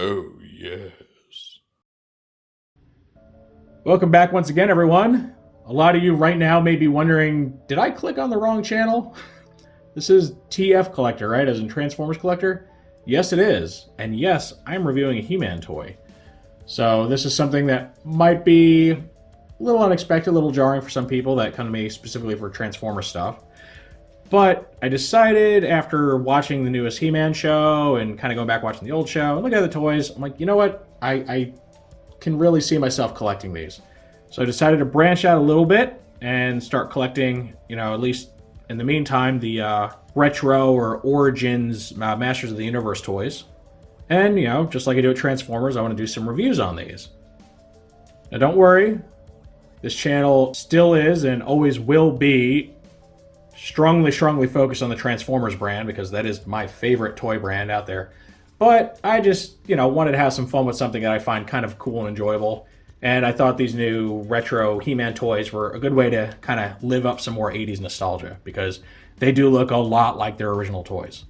Oh, yes. Welcome back once again, everyone. A lot of you right now may be wondering, did I click on the wrong channel? This is TF Collector, right? As in Transformers Collector? Yes, it is. And yes, I'm reviewing a He-Man toy. So this is something that might be a little unexpected, a little jarring for some people that come to me specifically for Transformer stuff. But I decided after watching the newest He-Man show and kind of going back watching the old show and looking at the toys, I'm like, you know what? I can really see myself collecting these. So I decided to branch out a little bit and start collecting, at least in the meantime, the retro or Origins Masters of the Universe toys. And, just like I do at Transformers, I want to do some reviews on these. Now don't worry, this channel still is and always will be strongly focused on the Transformers brand because that is my favorite toy brand out there. But I just, wanted to have some fun with something that I find kind of cool and enjoyable. And I thought these new retro He-Man toys were a good way to kind of live up some more 80s nostalgia because they do look a lot like their original toys.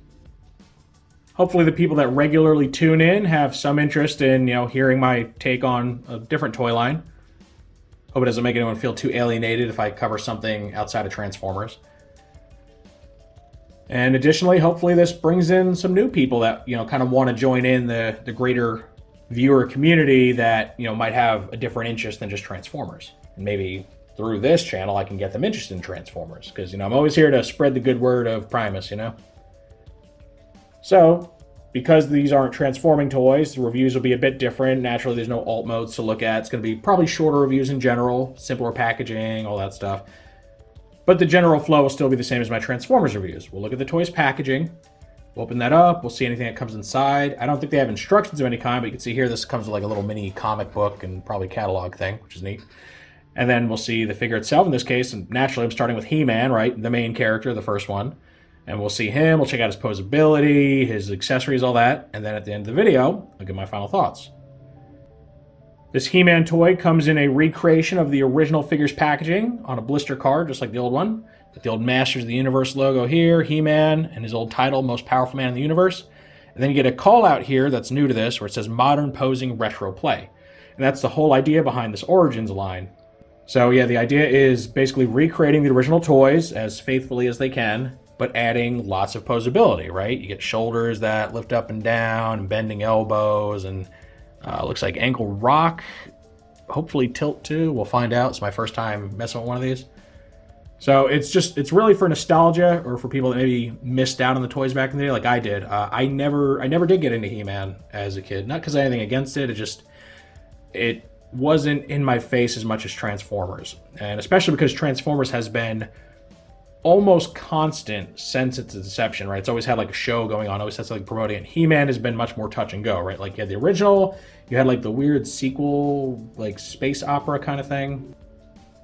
Hopefully the people that regularly tune in have some interest in, hearing my take on a different toy line. Hope it doesn't make anyone feel too alienated if I cover something outside of Transformers. And additionally, hopefully this brings in some new people that, kind of want to join in the greater viewer community that, might have a different interest than just Transformers. And maybe through this channel, I can get them interested in Transformers. Because, I'm always here to spread the good word of Primus, So, because these aren't transforming toys, the reviews will be a bit different. Naturally, there's no alt modes to look at. It's going to be probably shorter reviews in general, simpler packaging, all that stuff. But the general flow will still be the same as my Transformers reviews. We'll look at the toy's packaging. We'll open that up. We'll see anything that comes inside. I don't think they have instructions of any kind, but you can see here this comes with like a little mini comic book and probably catalog thing, which is neat. And then we'll see the figure itself in this case. And naturally, I'm starting with He-Man, right? The main character, the first one. And we'll see him. We'll check out his posability, his accessories, all that. And then at the end of the video, I'll give my final thoughts. This He-Man toy comes in a recreation of the original figure's packaging on a blister card, just like the old one. With the old Masters of the Universe logo here, He-Man, and his old title, Most Powerful Man in the Universe. And then you get a call out here that's new to this, where it says Modern Posing Retro Play. And that's the whole idea behind this Origins line. So yeah, the idea is basically recreating the original toys as faithfully as they can, but adding lots of posability, right? You get shoulders that lift up and down, and bending elbows, and looks like ankle rock, hopefully tilt too. We'll find out. It's my first time messing with one of these. So it's really for nostalgia or for people that maybe missed out on the toys back in the day like I did. I never did get into He-Man as a kid. Not because I had anything against it. It wasn't in my face as much as Transformers. And especially because Transformers has been almost constant since its inception, right? It's always had like a show going on, always had something promoting it. He-Man has been much more touch and go, right? Like you had the original, you had like the weird sequel, like space opera kind of thing.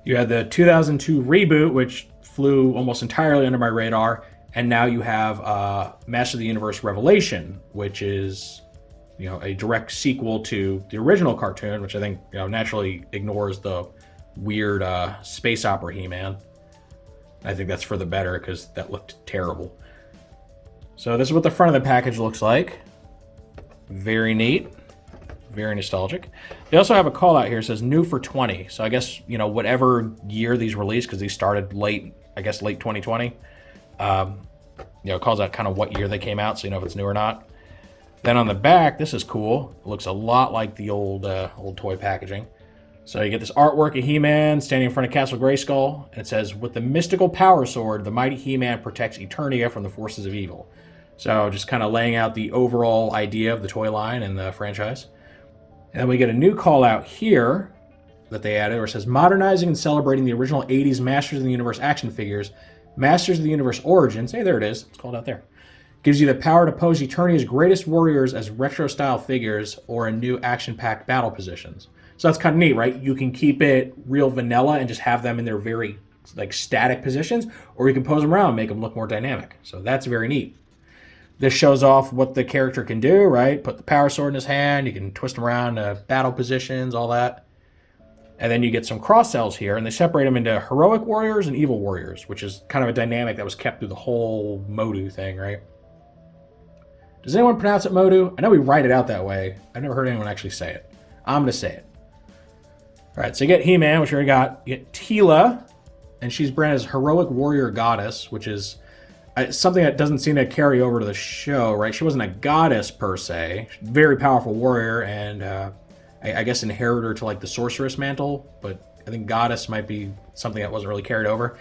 You had the 2002 reboot, which flew almost entirely under my radar, and now you have Master of the Universe Revelation, which is, a direct sequel to the original cartoon, which I think, naturally ignores the weird space opera He-Man. I think that's for the better because that looked terrible. So this is what the front of the package looks like. Very neat. Very nostalgic. They also have a call out here. It says new for 20. So I guess, whatever year these released, because these started late 2020. It calls out kind of what year they came out, so you know if it's new or not. Then on the back, this is cool. It looks a lot like the old toy packaging. So you get this artwork of He-Man standing in front of Castle Grayskull, and it says, with the mystical power sword, the mighty He-Man protects Eternia from the forces of evil. So just kind of laying out the overall idea of the toy line and the franchise. And then we get a new call out here that they added where it says, modernizing and celebrating the original 80s Masters of the Universe action figures, Masters of the Universe Origins, hey, there it is, it's called out there, gives you the power to pose Eternia's greatest warriors as retro-style figures or in new action-packed battle positions. So that's kind of neat, right? You can keep it real vanilla and just have them in their very static positions, or you can pose them around and make them look more dynamic. So that's very neat. This shows off what the character can do, right? Put the power sword in his hand, you can twist him around to battle positions, all that. And then you get some cross-sells here, and they separate them into heroic warriors and evil warriors, which is kind of a dynamic that was kept through the whole MOTU thing, right? Does anyone pronounce it MOTU? I know we write it out that way. I've never heard anyone actually say it. I'm going to say it. All right, so you get He-Man, which you already got. You get Teela, and she's branded as Heroic Warrior Goddess, which is something that doesn't seem to carry over to the show, right? She wasn't a goddess per se. Very powerful warrior, and I guess inheritor to like the sorceress mantle, but I think goddess might be something that wasn't really carried over.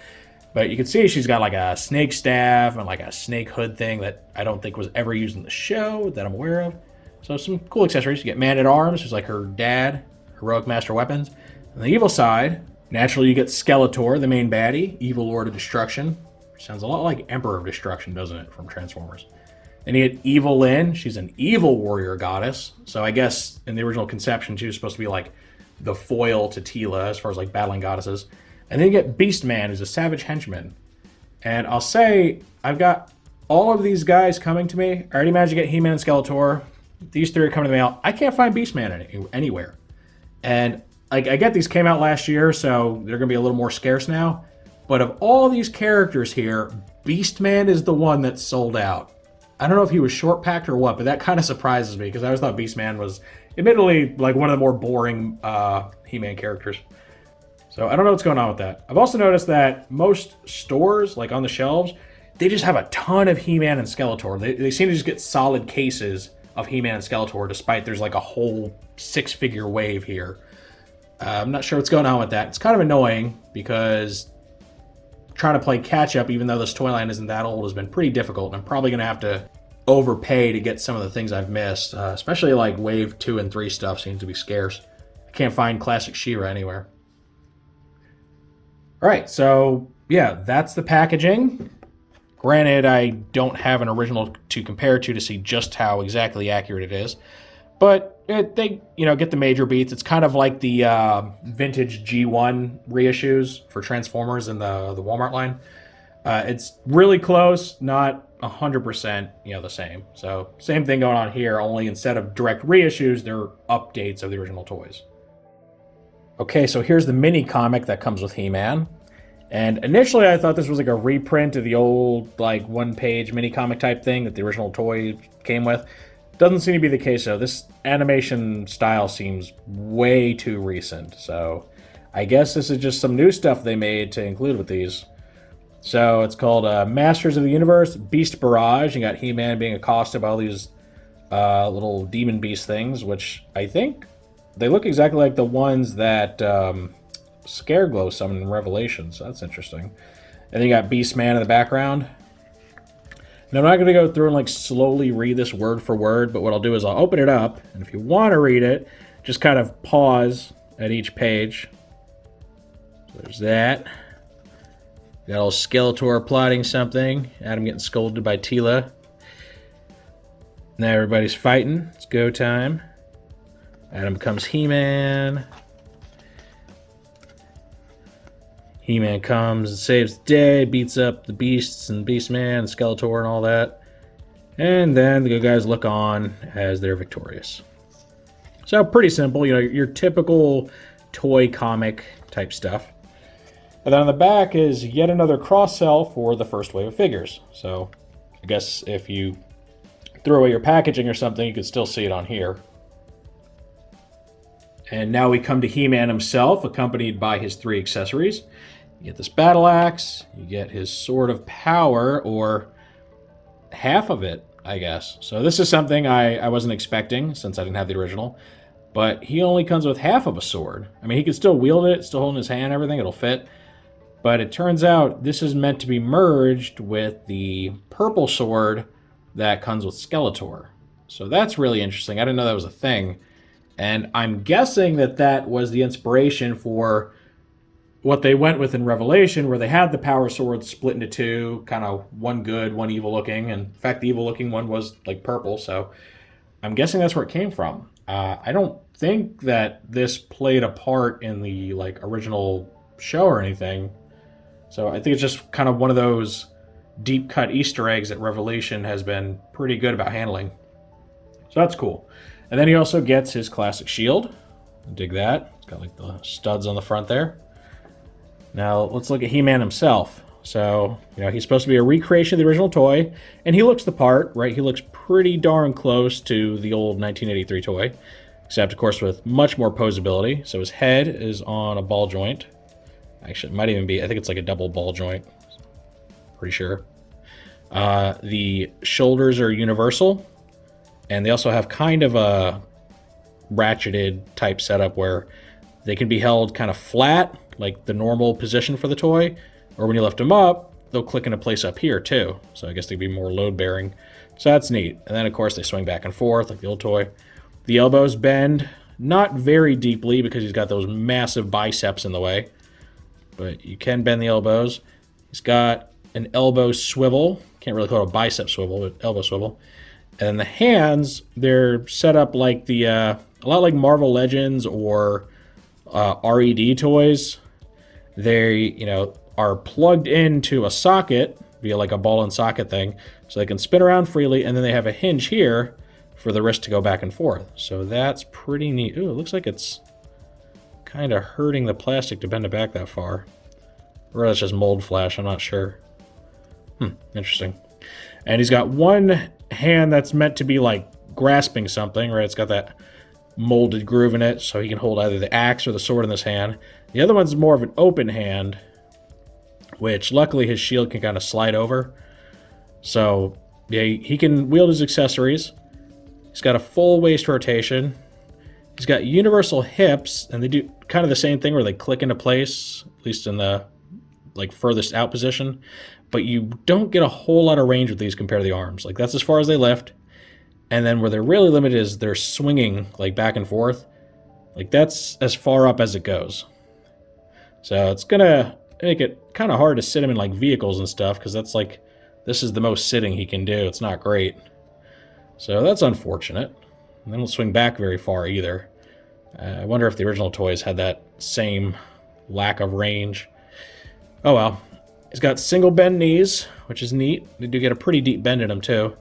But you can see she's got like a snake staff and like a snake hood thing that I don't think was ever used in the show that I'm aware of. So some cool accessories. You get Man-at-Arms, who's like her dad, Heroic Master Weapons. On the evil side, naturally you get Skeletor, the main baddie, Evil Lord of Destruction. Sounds a lot like Emperor of Destruction, doesn't it, from Transformers. Then you get Evil Lyn. She's an evil warrior goddess. So I guess in the original conception, she was supposed to be like the foil to Teela as far as like battling goddesses. And then you get Beastman, who's a savage henchman. And I'll say, I've got all of these guys coming to me. I already managed to get He-Man and Skeletor. These three are coming to the mail. I can't find Beastman anywhere. And like I get these came out last year, so they're going to be a little more scarce now. But of all these characters here, Beastman is the one that's sold out. I don't know if he was short-packed or what, but that kind of surprises me because I always thought Beastman was admittedly like one of the more boring He-Man characters. So I don't know what's going on with that. I've also noticed that most stores, like on the shelves, they just have a ton of He-Man and Skeletor. They seem to just get solid cases of He-Man and Skeletor, despite there's like a whole 6-figure wave here. I'm not sure what's going on with that. It's kind of annoying because trying to play catch-up, even though this toy line isn't that old, has been pretty difficult. And I'm probably going to have to overpay to get some of the things I've missed, especially like Wave 2 and 3 stuff seems to be scarce. I can't find Classic She-Ra anywhere. All right, so yeah, that's the packaging. Granted, I don't have an original to compare to see just how exactly accurate it is, but they get the major beats. It's kind of like the vintage G1 reissues for Transformers in the Walmart line. It's really close, not 100% the same. So same thing going on here, only instead of direct reissues, they're updates of the original toys. Okay, so here's the mini comic that comes with He-Man. And initially I thought this was like a reprint of the old like one-page mini comic type thing that the original toy came with. Doesn't seem to be the case though. This animation style seems way too recent. So I guess this is just some new stuff they made to include with these. So it's called Masters of the Universe Beast Barrage. You got He-Man being accosted by all these little demon beast things, which I think they look exactly like the ones that Scareglow summoned in Revelation, so that's interesting. And then you got Beastman in the background. Now I'm not going to go through and like slowly read this word for word, but what I'll do is I'll open it up, and if you want to read it, just kind of pause at each page. So there's that. Got old Skeletor plotting something. Adam getting scolded by Teela. Now everybody's fighting. It's go time. Adam becomes He-Man. He-Man comes and saves the day, beats up the Beasts and Beastman and Skeletor and all that. And then the good guys look on as they're victorious. So pretty simple, your typical toy comic type stuff. And then on the back is yet another cross-sell for the first wave of figures. So I guess if you throw away your packaging or something, you could still see it on here. And now we come to He-Man himself, accompanied by his 3 accessories. You get this battle axe, you get his sword of power, or half of it, I guess. So this is something I wasn't expecting, since I didn't have the original. But he only comes with half of a sword. I mean, he can still wield it, still holding his hand, everything, it'll fit. But it turns out this is meant to be merged with the purple sword that comes with Skeletor. So that's really interesting. I didn't know that was a thing. And I'm guessing that was the inspiration for what they went with in Revelation, where they had the power swords split into 2, kind of one good, one evil looking. And in fact, the evil looking one was like purple. So I'm guessing that's where it came from. I don't think that this played a part in the like original show or anything. So I think it's just kind of one of those deep cut Easter eggs that Revelation has been pretty good about handling. So that's cool. And then he also gets his classic shield. Dig that. It's got like the studs on the front there. Now let's look at He-Man himself. So, he's supposed to be a recreation of the original toy, and he looks the part, right? He looks pretty darn close to the old 1983 toy, except, of course, with much more posability. So his head is on a ball joint. Actually, it might even be, I think it's like a double ball joint. Pretty sure. The shoulders are universal, and they also have kind of a ratcheted type setup where they can be held kind of flat, like the normal position for the toy, or when you lift them up, they'll click into place up here too. So I guess they'd be more load bearing. So that's neat. And then of course they swing back and forth like the old toy. The elbows bend, not very deeply because he's got those massive biceps in the way, but you can bend the elbows. He's got an elbow swivel. Can't really call it a bicep swivel, but elbow swivel. And then the hands, they're set up like a lot like Marvel Legends or RED toys. They, are plugged into a socket via like a ball and socket thing, so they can spin around freely, and then they have a hinge here for the wrist to go back and forth. So that's pretty neat. Ooh, it looks like it's kind of hurting the plastic to bend it back that far. Or that's just mold flash, I'm not sure. Interesting. And he's got one hand that's meant to be like grasping something, right? It's got that molded groove in it, so he can hold either the axe or the sword in this hand. The other one's more of an open hand, which luckily his shield can kind of slide over. So yeah, he can wield his accessories. He's got a full waist rotation. He's got universal hips, and they do kind of the same thing where they click into place, at least in the like furthest out position. But you don't get a whole lot of range with these compared to the arms. Like that's as far as they lift. And then where they're really limited is they're swinging like back and forth. Like that's as far up as it goes. So it's gonna make it kind of hard to sit him in like vehicles and stuff, because that's like, this is the most sitting he can do. It's not great. So that's unfortunate. And they don't swing back very far either. I wonder if the original toys had that same lack of range. Oh well. He's got single bend knees, which is neat. They do get a pretty deep bend in them too.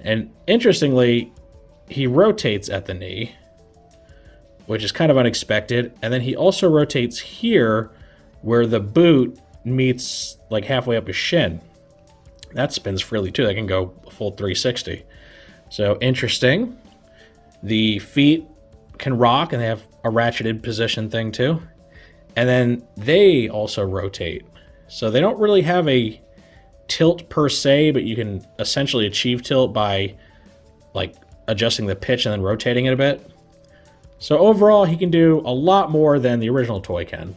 And interestingly, he rotates at the knee, which is kind of unexpected. And then he also rotates here where the boot meets like halfway up his shin. That spins freely too. That can go a full 360. So interesting. The feet can rock, and they have a ratcheted position thing too. And then they also rotate. So they don't really have a tilt per se, but you can essentially achieve tilt by like adjusting the pitch and then rotating it a bit. So overall, he can do a lot more than the original toy can.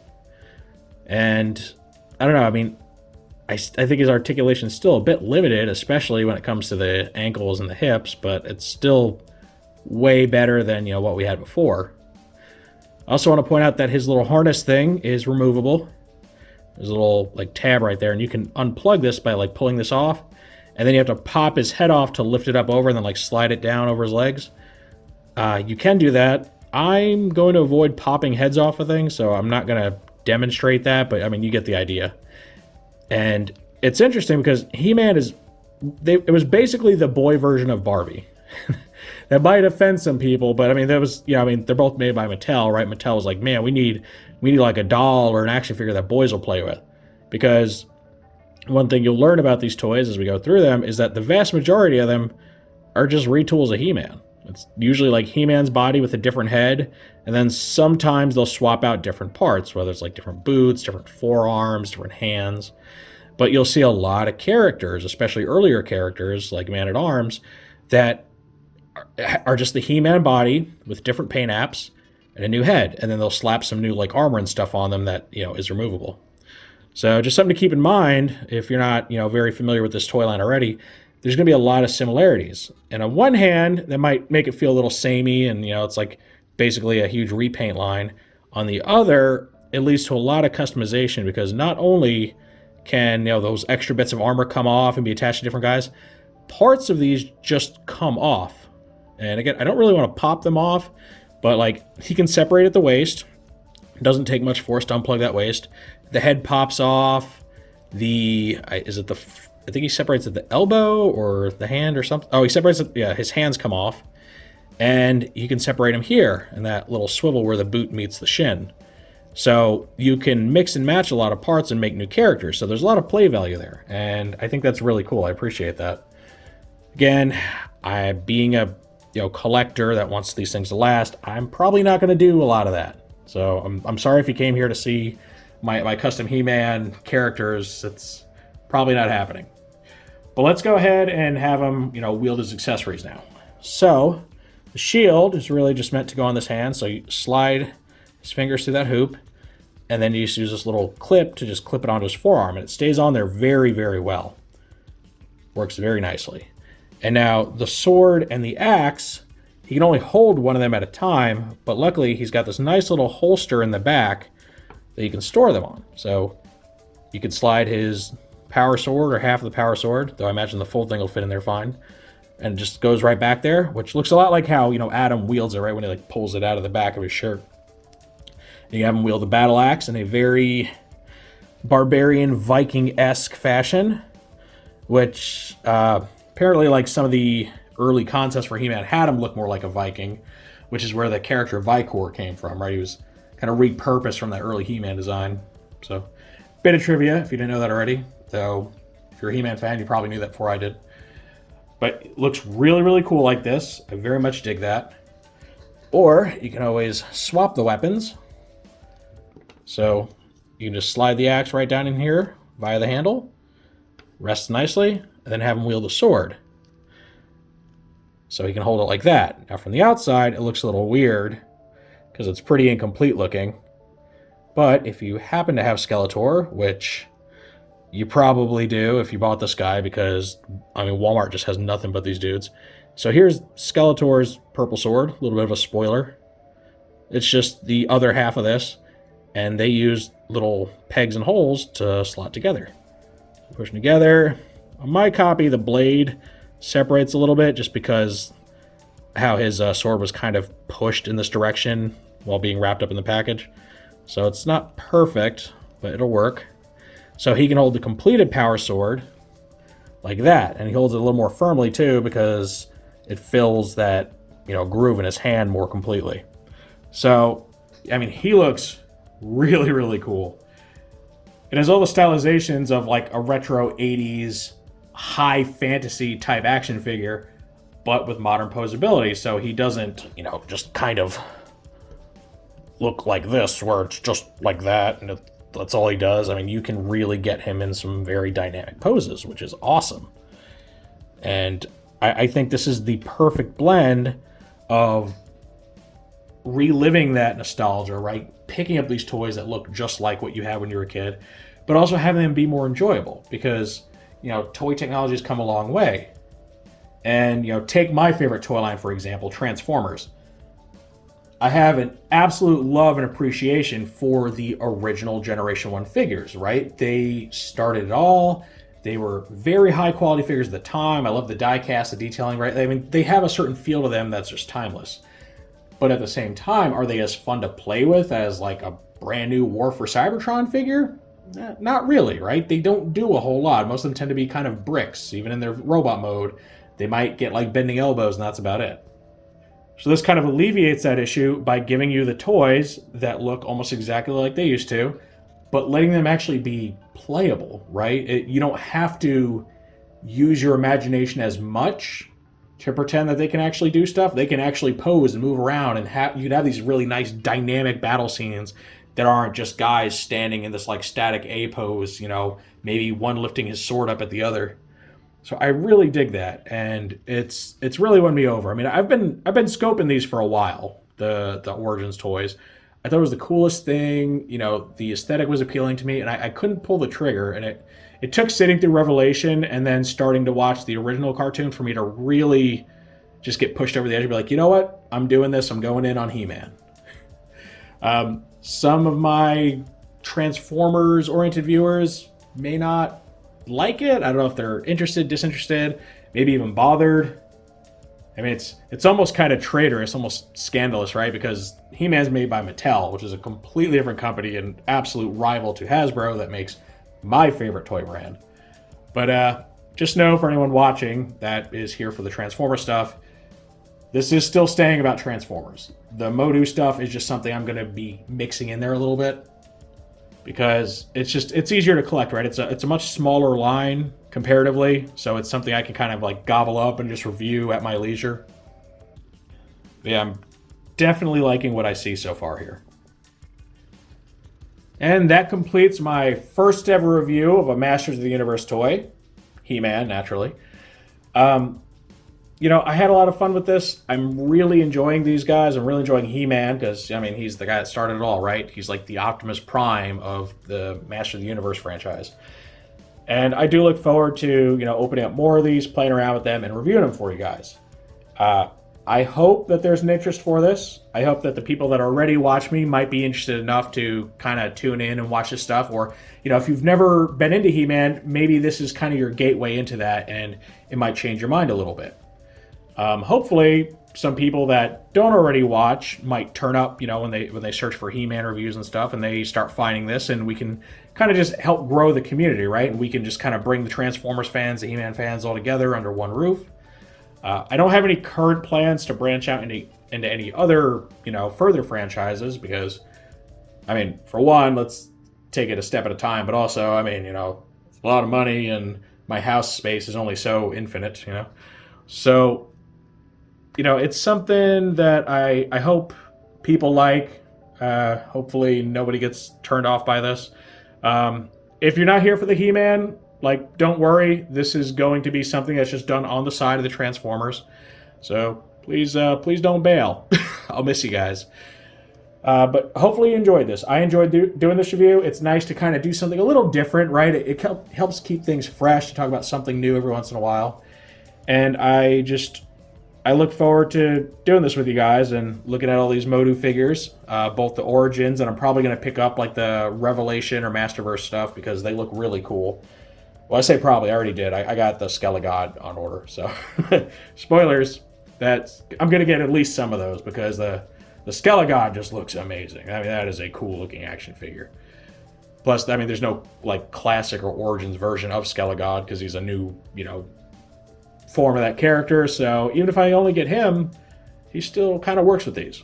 And I don't know, I mean, I think his articulation is still a bit limited, especially when it comes to the ankles and the hips, but it's still way better than, what we had before. I also want to point out that his little harness thing is removable. There's a little like tab right there, and you can unplug this by like pulling this off, and then you have to pop his head off to lift it up over and then like slide it down over his legs. You can do that. I'm going to avoid popping heads off of things, so I'm not going to demonstrate that, but I mean, you get the idea. And it's interesting because He-Man it was basically the boy version of Barbie. That might offend some people, but I mean, they're both made by Mattel, right? Mattel was like, man, we need like a doll or an action figure that boys will play with. Because one thing you'll learn about these toys as we go through them is that the vast majority of them are just retools of He-Man. It's usually like He-Man's body with a different head, and then sometimes they'll swap out different parts, whether it's like different boots, different forearms, different hands. But you'll see a lot of characters, especially earlier characters like Man-at-Arms, that are just the He-Man body with different paint apps and a new head, and then they'll slap some new like armor and stuff on them that is removable. So just something to keep in mind if you're not very familiar with this toy line already. There's going to be a lot of similarities, and on one hand that might make it feel a little samey, and it's like basically a huge repaint line. On the other, it leads to a lot of customization, because not only can those extra bits of armor come off and be attached to different guys, parts of these just come off. And again, I don't really want to pop them off, but like he can separate at the waist. It doesn't take much force to unplug that waist. The head pops off. I think he separates at the elbow or the hand or something. Oh, he separates it. Yeah, his hands come off. And you can separate them here in that little swivel where the boot meets the shin. So you can mix and match a lot of parts and make new characters. So there's a lot of play value there. And I think that's really cool. I appreciate that. Again, being a collector that wants these things to last, I'm probably not going to do a lot of that. So I'm sorry if you came here to see my custom He-Man characters. It's probably not happening. But let's go ahead and have him, wield his accessories now. So the shield is really just meant to go on this hand. So you slide his fingers through that hoop, and then you just use this little clip to just clip it onto his forearm, and it stays on there very, very well. Works very nicely. And now the sword and the axe, he can only hold one of them at a time, but luckily he's got this nice little holster in the back that you can store them on. So you could slide his power sword or half of the power sword, though I imagine the full thing will fit in there fine, and it just goes right back there, which looks a lot like how, Adam wields it, right, when he pulls it out of the back of his shirt. And you have him wield the battle axe in a very barbarian Viking-esque fashion, which apparently, like some of the early concepts for He-Man had him look more like a Viking, which is where the character Vikor came from, right? He was kind of repurposed from that early He-Man design. So, bit of trivia if you didn't know that already. Though, if you're a He-Man fan, you probably knew that before I did. But it looks really, really cool like this. I very much dig that. Or you can always swap the weapons. So you can just slide the axe right down in here via the handle, rests nicely, and then have him wield the sword. So he can hold it like that. Now from the outside, it looks a little weird because it's pretty incomplete looking. But if you happen to have Skeletor, which you probably do if you bought this guy, because, Walmart just has nothing but these dudes. So here's Skeletor's purple sword, a little bit of a spoiler. It's just the other half of this, and they use little pegs and holes to slot together. Push them together. On my copy, the blade separates a little bit just because how his sword was kind of pushed in this direction while being wrapped up in the package. So it's not perfect, but it'll work. So he can hold the completed power sword like that, and he holds it a little more firmly too because it fills that groove in his hand more completely. So he looks really, really cool. It has all the stylizations of like a retro 80s high fantasy type action figure, but with modern posability. So he doesn't, just kind of look like this where it's just like that and that's all he does. You can really get him in some very dynamic poses, which is awesome. And I think this is the perfect blend of reliving that nostalgia, right? Picking up these toys that look just like what you had when you were a kid, but also having them be more enjoyable because, toy technology has come a long way. And, take my favorite toy line, for example, Tformers. I have an absolute love and appreciation for the original Generation 1 figures, right? They started it all. They were very high quality figures at the time. I love the die cast, the detailing, right? They have a certain feel to them that's just timeless. But at the same time, are they as fun to play with as like a brand new War for Seibertron figure? Not really, right? They don't do a whole lot. Most of them tend to be kind of bricks. Even in their robot mode, they might get like bending elbows and that's about it. So this kind of alleviates that issue by giving you the toys that look almost exactly like they used to, but letting them actually be playable, right? You don't have to use your imagination as much to pretend that they can actually do stuff. They can actually pose and move around, and you could have these really nice dynamic battle scenes that aren't just guys standing in this like static A pose, maybe one lifting his sword up at the other. So I really dig that, and it's really won me over. I've been scoping these for a while, the Origins toys. I thought it was the coolest thing. The aesthetic was appealing to me, and I couldn't pull the trigger. And it took sitting through Revelation and then starting to watch the original cartoon for me to really just get pushed over the edge and be like, you know what? I'm doing this. I'm going in on He-Man. Some of my Transformers-oriented viewers may not like it. I don't know if they're interested, disinterested, maybe even bothered. It's almost kind of traitorous, almost scandalous, right? Because He-Man's made by Mattel, which is a completely different company and absolute rival to Hasbro that makes my favorite toy brand. But just know for anyone watching that is here for the Transformer stuff, this is still staying about Transformers. The MOTU stuff is just something I'm going to be mixing in there a little bit because it's easier to collect, right? It's a much smaller line comparatively, so it's something I can kind of like gobble up and just review at my leisure. But yeah, I'm definitely liking what I see so far here. And that completes my first ever review of a Masters of the Universe toy. He-Man, naturally. You know, I had a lot of fun with this. I'm really enjoying these guys. I'm really enjoying He-Man because, I mean, he's the guy that started it all, right? He's like the Optimus Prime of the Masters of the Universe franchise. And I do look forward to, you know, opening up more of these, playing around with them, and reviewing them for you guys. I hope that there's an interest for this. I hope that the people that already watch me might be interested enough to kind of tune in and watch this stuff. Or, you know, if you've never been into He-Man, maybe this is kind of your gateway into that, and it might change your mind a little bit. Hopefully, some people that don't already watch might turn up, you know, when they search for He-Man reviews and stuff, and they start finding this, and we can kind of just help grow the community, right? And we can just kind of bring the Transformers fans, the He-Man fans all together under one roof. I don't have any current plans to branch out into any other, you know, further franchises because, I mean, for one, let's take it a step at a time, but also, I mean, you know, it's a lot of money and my house space is only so infinite, you know. So, you know, it's something that I hope people like. Hopefully nobody gets turned off by this. If you're not here for the He-Man, like, don't worry. This is going to be something that's just done on the side of the Transformers. So please don't bail. I'll miss you guys. But hopefully you enjoyed this. I enjoyed doing this review. It's nice to kind of do something a little different, right? It helps keep things fresh to talk about something new every once in a while. And I look forward to doing this with you guys and looking at all these MOTU figures, both the Origins, and I'm probably going to pick up like the Revelation or Masterverse stuff because they look really cool. Well, I say probably. I already did. I got the Skelegod on order. So, spoilers. I'm going to get at least some of those because the Skelegod just looks amazing. I mean, that is a cool-looking action figure. Plus, I mean, there's no like classic or Origins version of Skelegod because he's a new, you know, form of that character. So even if I only get him, he still kind of works with these.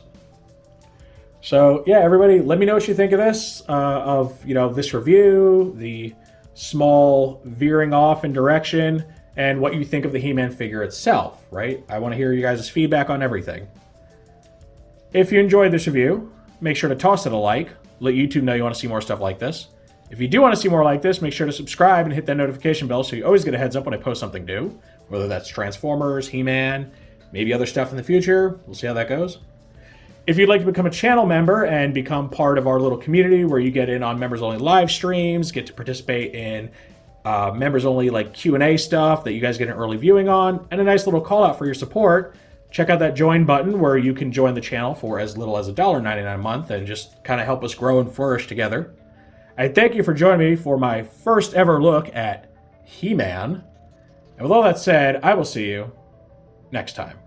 So yeah, everybody, let me know what you think of this, you know, this review, the small veering off in direction, and what you think of the He-Man figure itself, right? I want to hear you guys' feedback on everything. If you enjoyed this review, make sure to toss it a like. Let YouTube know you want to see more stuff like this. If you do want to see more like this, make sure to subscribe and hit that notification bell so you always get a heads up when I post something new, whether that's Transformers, He-Man, maybe other stuff in the future. We'll see how that goes. If you'd like to become a channel member and become part of our little community where you get in on members-only live streams, get to participate in members-only like Q&A stuff that you guys get an early viewing on, and a nice little call-out for your support, check out that join button where you can join the channel for as little as $1.99 a month and just kind of help us grow and flourish together. I thank you for joining me for my first ever look at He-Man. And with all that said, I will see you next time.